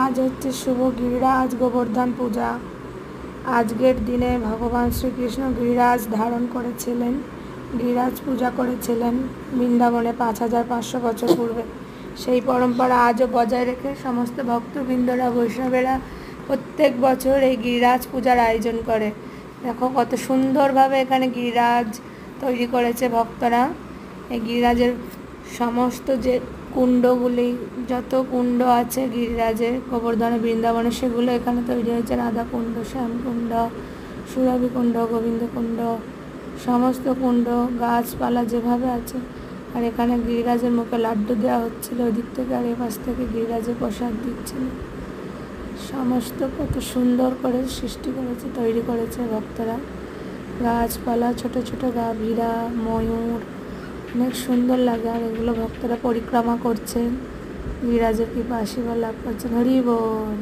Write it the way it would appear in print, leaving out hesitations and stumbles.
আজ হচ্ছে শুভ গিরিরাজ গোবর্ধন পূজা। আজকের দিনে ভগবান শ্রীকৃষ্ণ গিরিরাজ ধারণ করেছিলেন, গিরিরাজ পূজা করেছিলেন বৃন্দাবনে 5500 বছর পূর্বে। সেই পরম্পরা আজও বজায় রেখে সমস্ত ভক্তবৃন্দরা, বৈষ্ণবেরা প্রত্যেক বছর এই গিরিরাজ পূজার আয়োজন করে। দেখো কত সুন্দরভাবে এখানে গিরিরাজ তৈরি করেছে ভক্তরা। এই গিরিরাজের সমস্ত যে কুণ্ডগুলি, যত কুণ্ড আছে গিরিরাজের গোবর্ধনে বৃন্দাবনে, সেগুলো এখানে তৈরি হয়েছে। রাধা কুণ্ড, শ্যামকুণ্ড, সুরভি কুণ্ড, গোবিন্দ কুণ্ড, সমস্ত কুণ্ড, গাছপালা যেভাবে আছে। আর এখানে গিরিরাজের মুখে লাড্ডু দেওয়া হচ্ছিল ওদিক থেকে, আর এপাশ থেকে গিরিরাজের প্রসাদ দিচ্ছিল। সমস্ত কত সুন্দর করে সৃষ্টি করেছে, তৈরি করেছে ভক্তরা। গাছপালা, ছোট ছোট গাভীরা, ময়ূর, অনেক সুন্দর লাগে। আর এগুলো ভক্তরা পরিক্রমা করছেন, গিরিরাজের কৃপা আশীর্বাদ লাভ করছেন। হরি বল।